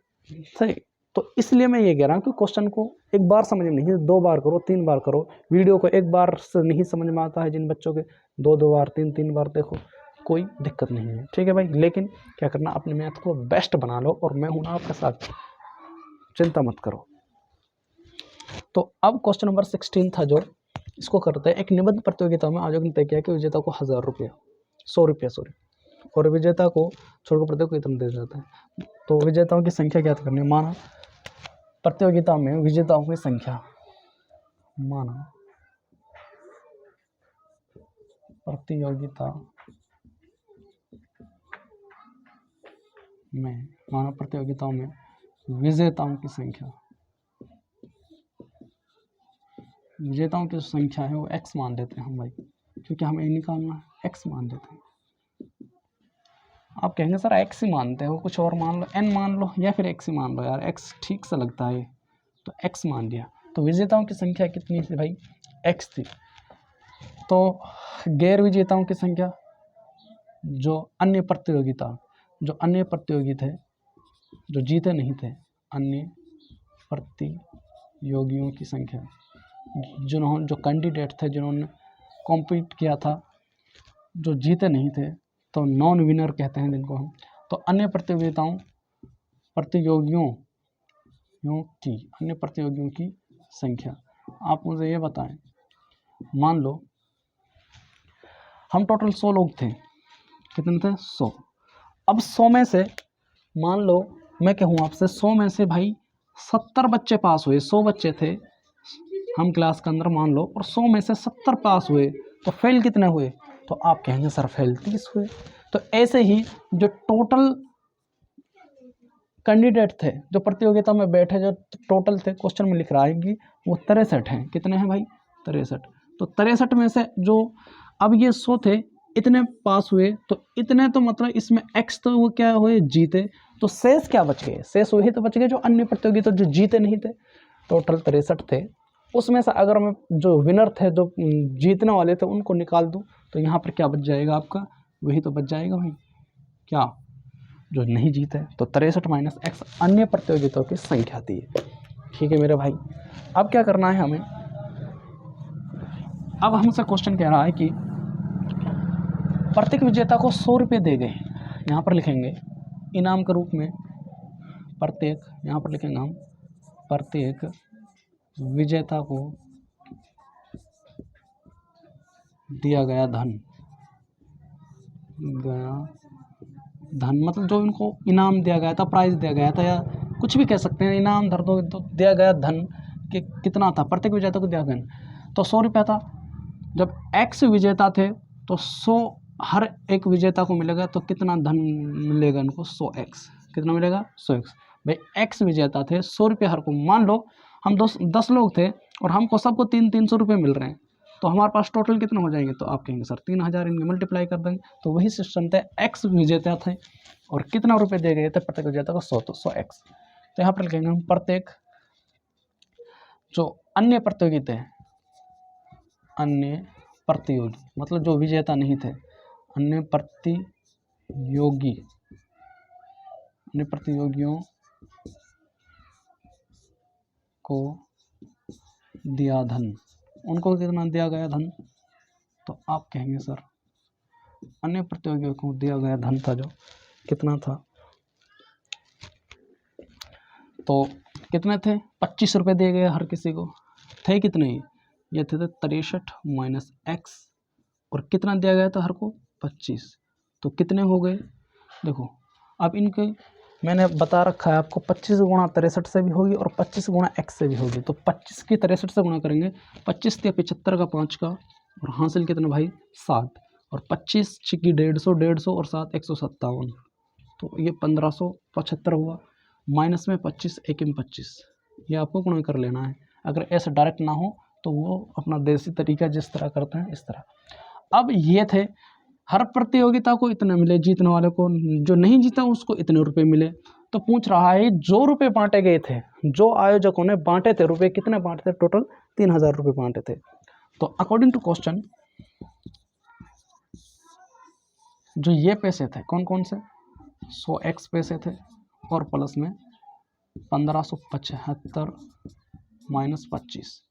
सही, तो इसलिए मैं ये कह रहा हूँ कि क्वेश्चन को एक बार समझ में नहीं, 2 बार करो, 3 बार करो। वीडियो को एक बार से नहीं समझ में आता है जिन बच्चों के, 2 बार 3 बार देखो, कोई दिक्कत नहीं है। ठीक है भाई, लेकिन क्या करना, अपने मैथ को बेस्ट बना लो, और मैं हूँ ना आपके साथ, चिंता मत करो। तो अब क्वेश्चन नंबर 16 था जो इसको करते हैं। एक निबंध प्रतियोगिता में आयोजक ने तय किया कि विजेता को 1000 रुपये 100 रुपये सॉरी और विजेता को छोड़कर प्रत्येक को इतना दे जाता है। तो विजेताओं की संख्या ज्ञात करनी है। माना प्रतियोगिता में विजेताओं की संख्या, माना प्रतियोगिता प्रतियोगिताओं में विजेताओं की संख्या, विजेताओं की जो संख्या है वो x मान लेते हैं हम भाई, क्योंकि हमें निकालना है, x मान लेते हैं। आप कहेंगे सर x ही मानते हो, कुछ और मान लो, n मान लो या फिर x ही मान लो। यार x ठीक से लगता है, तो x मान लिया। तो विजेताओं की संख्या कितनी थी भाई, x थी। तो गैर विजेताओं की संख्या, जो अन्य प्रतियोगी थे जो जीते नहीं थे, अन्य प्रतियोगियों की संख्या, जिन्होंने जो कैंडिडेट थे जिन्होंने कॉम्पीट किया था, जो जीते नहीं थे, तो नॉन विनर कहते हैं जिनको हम। तो अन्य प्रतियोगियों की संख्या, आप मुझे ये बताएं, मान लो हम टोटल 100 लोग थे, कितने थे 100। अब 100 में से मान लो मैं कहूँ आपसे 100 में से भाई 70 बच्चे पास हुए, 100 बच्चे थे हम क्लास के अंदर मान लो, और 100 में से 70 पास हुए, तो फेल कितने हुए? तो आप कहेंगे सर फेल 30 हुए। तो ऐसे ही जो टोटल कैंडिडेट थे जो प्रतियोगिता में बैठे, जो टोटल थे, क्वेश्चन में लिख रहा है कि वो 63 हैं। कितने हैं भाई? 63। तो 63 में से जो अब ये 100 थे, इतने पास हुए, तो इतने तो मतलब इसमें x तो वो क्या हुए, जीते। तो शेष क्या बच गए? शेष वही तो बच गए जो अन्य प्रतियोगिता जो जीते नहीं थे। टोटल 63 थे, उसमें से अगर मैं जो विनर थे, जो जीतने वाले थे, उनको निकाल दूं, तो यहाँ पर क्या बच जाएगा आपका? वही तो बच जाएगा भाई, क्या, जो नहीं जीते। तो 63 माइनस x अन्य प्रतियोगिताओं की संख्या थी। ठीक है मेरे भाई, अब क्या करना है हमें? अब हमसे क्वेश्चन कह रहा है कि प्रत्येक विजेता को 100 रुपये दे गए, यहाँ पर लिखेंगे इनाम के रूप में प्रत्येक, यहाँ पर लिखेंगे हम प्रत्येक विजेता को दिया गया धन, मतलब जो इनको इनाम दिया गया था, प्राइज दिया गया था, या कुछ भी कह सकते हैं, इनाम धर दो, तो दिया गया धन कि कितना था, प्रत्येक विजेता को दिया गया तो 100 रुपया था। जब x विजेता थे तो 100 हर एक विजेता को मिलेगा, तो कितना धन मिलेगा इनको? 100x। कितना मिलेगा? 100x। भाई x विजेता थे, 100 रुपये हर को। मान लो हम 10 लोग थे और हमको सबको 300 रुपये मिल रहे हैं, तो हमारे पास टोटल कितने हो जाएंगे? तो आप कहेंगे सर 3000, इनके मल्टीप्लाई कर देंगे। तो वही सिस्टम थे, x विजेता थे और कितना रुपये दे गए थे प्रत्येक विजेता को? 100, तो 100x। तो यहाँ पर लिखेंगे हम प्रत्येक जो अन्य प्रतियोगी थे, अन्य प्रतियोगी मतलब जो विजेता नहीं थे, अन्य प्रतियोगियों को दिया धन, उनको कितना दिया गया धन? तो आप कहेंगे सर अन्य प्रतियोगियों को दिया गया धन था जो कितना था? तो कितने थे? 25 रुपये दिए गए हर किसी को। थे कितने? ये थे 63 माइनस x, और कितना दिया गया था हर को? 25। तो कितने हो गए? देखो अब इनके मैंने बता रखा है आपको, 25 गुणा 63 से भी होगी और 25 गुणा x से भी होगी। तो 25 की 63 से गुणा करेंगे, 25 के 75 का 5 का, और हासिल कितना भाई? 7, और 25 की 150, 150 और 7 157, तो ये 1575 हुआ। माइनस में 25, एक में 25, ये आपको गुणा कर लेना है। अगर ऐसे डायरेक्ट ना हो तो वो अपना देसी तरीका जिस तरह करते हैं इस तरह। अब ये थे, हर प्रतियोगिता को इतने मिले, जीतने वाले को, जो नहीं जीता उसको इतने रुपए मिले। तो पूछ रहा है जो रुपए बांटे गए थे, जो आयोजकों ने बांटे थे रुपए, कितने बांटे थे? टोटल 3000 रुपये बांटे थे। तो अकॉर्डिंग टू क्वेश्चन, जो ये पैसे थे कौन कौन से? 100x पैसे थे, और प्लस में 1575 माइनस 25,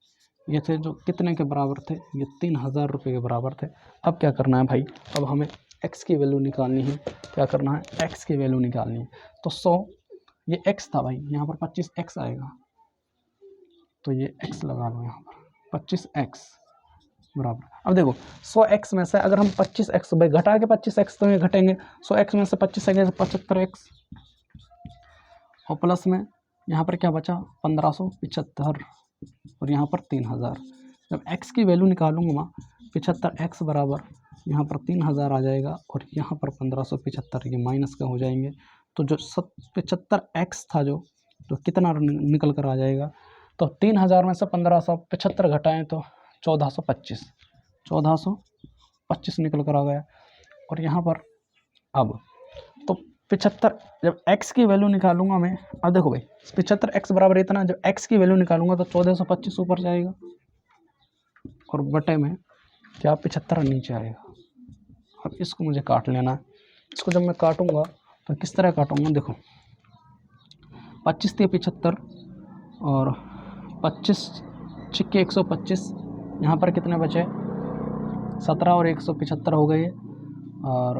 ये थे जो कितने के बराबर थे? ये 3000 रुपये के बराबर थे। अब क्या करना है भाई? अब हमें x की वैल्यू निकालनी है। क्या करना है? x की वैल्यू निकालनी है। तो 100 ये x था भाई, यहाँ पर 25x आएगा, तो ये x लगा लो यहाँ पर 25x बराबर। अब देखो 100x में से अगर हम 25x भाई घटा के 25x तो ये घटेंगे, 100x में से 25 है 75x और प्लस में यहाँ पर क्या बचा 1575 और यहाँ पर 3000। जब x की वैल्यू निकालूंगा 75x बराबर यहाँ पर 3000 आ जाएगा और यहाँ पर 1575 ये माइनस का हो जाएंगे। तो जो 75x था जो तो कितना निकल कर आ जाएगा, तो 3000 में से 1575 घटाएं तो 1425 निकल कर आ गया। और यहाँ पर अब तो 75 जब x की वैल्यू निकालूंगा मैं, अब देखो भाई 75x बराबर इतना, जब x की वैल्यू निकालूंगा तो 1425 ऊपर जाएगा और बटे में क्या 75 नीचे आएगा। अब इसको मुझे काट लेना है। इसको जब मैं काटूंगा तो किस तरह काटूंगा, देखो 25 × 75 और 25 × 125, यहाँ पर कितने बचे 17 और 175 हो गए और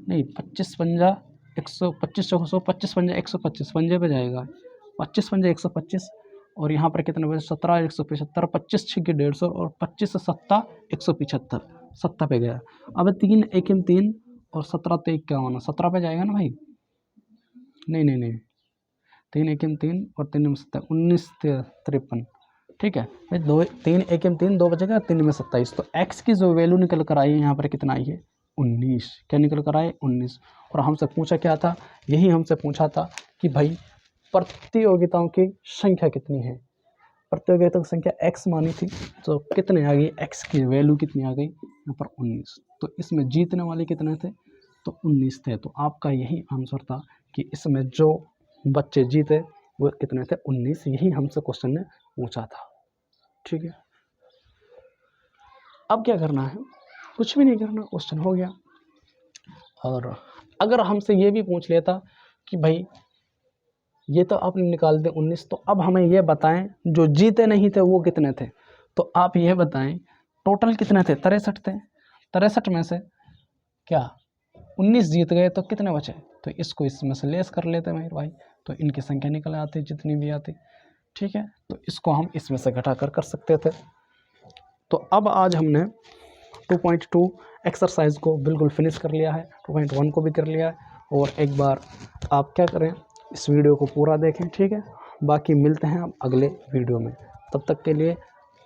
नहीं 25 पंजा 125 25 पंजा 125 पंजे पे जाएगा 25 पंजा 125 और यहाँ पर कितने बजे 17 175 25 6 150 और 25 7 175 7 पे गया। अब 3 1 3 और 17 तो 51 17 पे जाएगा ना भाई, नहीं 3 1 3 और 3 में 7 19 53, ठीक है भाई 3 1 3 2 बचेगा 3 में 27। तो x की जो वैल्यू निकल कर आई है यहाँ पर कितना आई है 19, क्या निकल कर आए 19। और हमसे पूछा क्या था, यही हमसे पूछा था कि भाई प्रतियोगिताओं की संख्या कितनी है, प्रतियोगिताओं की संख्या x मानी थी तो कितने आ गई, x की वैल्यू कितनी आ गई यहाँ पर 19। तो इसमें जीतने वाले कितने थे, तो 19 थे। तो आपका यही आंसर था कि इसमें जो बच्चे जीते वो कितने थे 19, यही हमसे क्वेश्चन ने पूछा था, ठीक है। अब क्या करना है, कुछ भी नहीं करना, क्वेश्चन हो गया। और अगर हमसे ये भी पूछ लेता कि भाई ये तो आपने निकाल दिया 19, तो अब हमें ये बताएं जो जीते नहीं थे वो कितने थे, तो आप ये बताएं टोटल कितने थे 63 थे, 63 में से क्या 19 जीत गए तो कितने बचे, तो इसको इसमें से लेस कर लेते मेरे भाई, तो इनकी संख्या निकल आती जितनी भी आती, ठीक है। तो इसको हम इसमें से घटा कर सकते थे। तो अब आज हमने 2.2 एक्सरसाइज को बिल्कुल फिनिश कर लिया है, 2.1 को भी कर लिया है। और एक बार आप क्या करें, इस वीडियो को पूरा देखें, ठीक है। बाकी मिलते हैं अब अगले वीडियो में, तब तक के लिए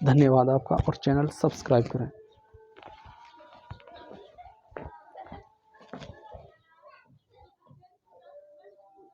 धन्यवाद आपका और चैनल सब्सक्राइब करें।